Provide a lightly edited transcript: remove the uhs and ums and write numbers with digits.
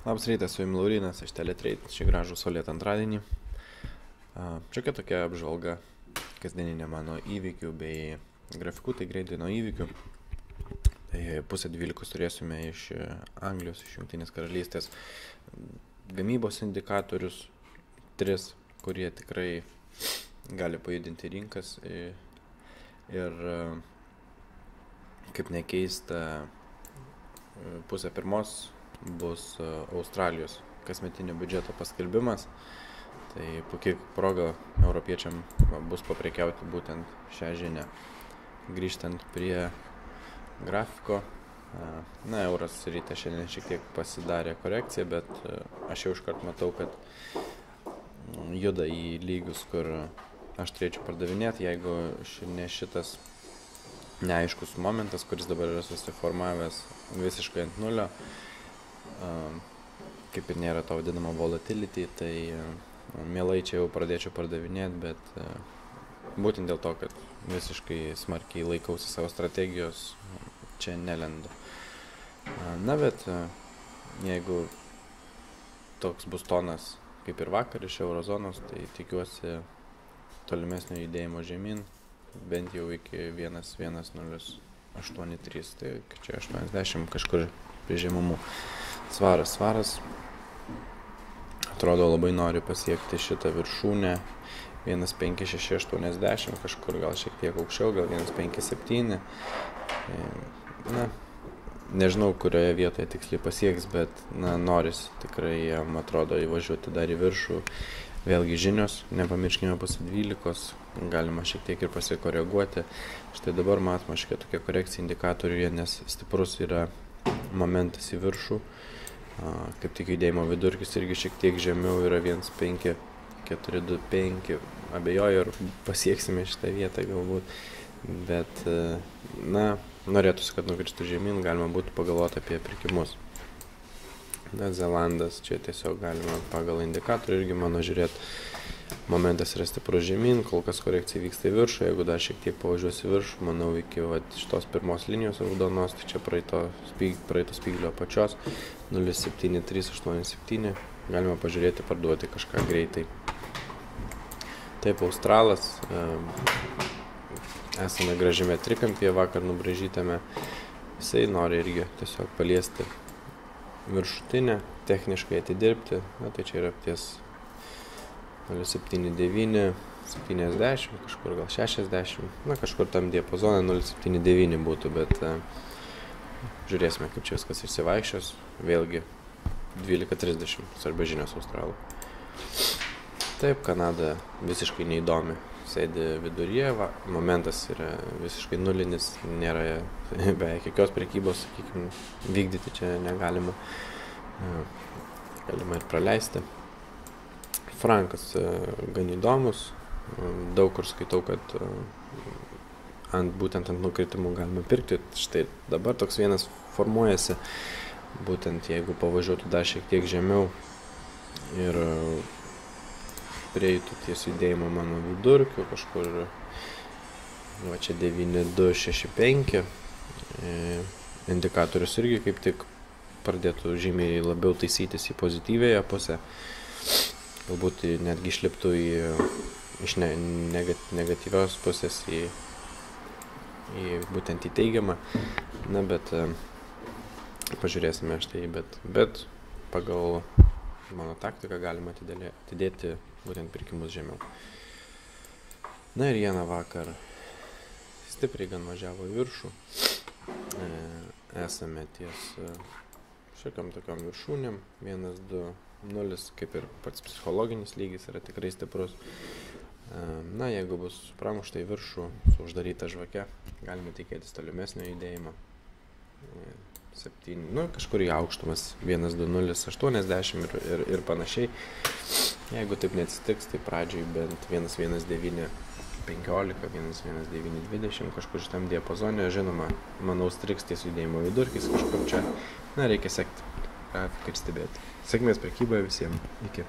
Labas rytas, su jumis Laurynas iš Teletrade, šį gražų saulėtą antradienį. Šiokia tokia apžvalga kasdieninė mano įvykių bei grafikų, tai greitai nuo įvykių. Tai 11:30 turėsime iš Anglijos, iš Jungtinės karalystės gamybos indikatorius, 3, kurie tikrai gali pajudinti rinkas. Ir kaip nekeista, 12:30 bus Australijos kasmetinio biudžeto paskelbimas. Tai puikiai proga europiečiam bus paprekiauti būtent šią žinią. Grįžtant prie grafiko, euras ryte šiandien šiek tiek pasidarė korekciją, bet aš jau iškart matau, kad juda į lygius, kur aš turėčiau pardavinėti, jeigu ne šitas neaiškus momentas, kuris dabar yra susiformavęs visiškai ant nulio, kaip ir nėra to vadinamo volatility, tai mielai čia jau pradėčiau pardavinėti, bet būtent dėl to, kad visiškai smarkiai laikausi savo strategijos, čia nelendu. Na, bet jeigu toks bus tonas kaip ir vakar iš eurozonos, tai tikiuosi tolimesnio judėjimo žemyn, bent jau iki 1.1083, tai čia 80 kažkur prie žemumų. Svaras atrodo labai nori pasiekti šitą viršūnę 1.5680, kažkur gal šiek tiek aukščiau, gal 1.57. Na, nežinau, kurioje vietoje tiksliai pasieks, bet noris tikrai jam atrodo įvažiuoti dar į viršų. Vėlgi žinios, nepamirškime pusę 12, galima šiek tiek ir pasikoreguoti. Štai dabar matoma šiek tiek tokia korekcija indikatoriuje, nes stiprus yra momentas į viršų. Kaip tik judėjimo vidurkis irgi šiek tiek žemiau yra 1.5425. Abejoju, ar pasieksime šitą vietą galbūt, bet norėtųsi, kad nukristų žemyn, galima būtų pagalvoti apie pirkimus. Zelandas, čia tiesiog galima pagal indikatorių irgi mano žiūrėti. Momentas yra stiprus žemyn, kol kas korekcija vyksta į viršų, jeigu dar šiek tiek pavažiuos į viršų, manau iki šitos pirmos linijos raudonos, tai čia praeito spyglio apačios 0.7387, galima pažiūrėti, parduoti kažką greitai. Taip, Australas, esame gražiame trikampyje vakar nubraižytame, jisai nori irgi tiesiog paliesti viršutinę, techniškai atidirbti, tai čia yra ties 0.79, 70, kažkur gal 60, kažkur tam diapazone 0.79 būtų, bet žiūrėsime, kaip čia viskas išsivaikščios. Vėlgi 12.30, svarbi žinios Australų. Taip, Kanada visiškai neįdomi, sėdi viduryje, momentas yra visiškai nulinis, nėra beveik jokios prekybos, sakykime, vykdyti čia negalima, galima ir praleisti. Frankas gan įdomus, daug kur skaitau, kad būtent ant nukritimų galima pirkti. Štai dabar toks vienas formuojasi, būtent jeigu pavažiuotų dar šiek tiek žemiau ir prieitų ties judėjimo mano vidurkiu, kažkur čia 9.265, indikatorius irgi kaip tik pradėtų žymiai labiau taisytis į pozityvėją pusę. Galbūt netgi išliptų iš negatyvios pusės būtent į teigiamą. Na, bet pažiūrėsime štai, bet pagal mano taktiką galima atidėti būtent pirkimus žemiau. Na ir jena vakar stipriai gan važiavo į viršų. Esame ties šiokiom tokiom viršūnėm, 1.2.0, kaip ir pats psichologinis lygis yra tikrai stiprus. Na, jeigu bus pramušta į viršų su uždaryta žvake, galime tikėtis tolimesnio judėjimo. 7, kažkur į aukštumas 1.2.080 ir panašiai. Jeigu taip neatsitiks, tai pradžiai bent 1.1915, 1.1920 kažkur šitam diapazone, žinoma, manau, striks ties judėjimo vidurkis kažkur čia. Na, reikia sekti grafiką ir stebėti. Sėkmės prekyboje visiems. Iki.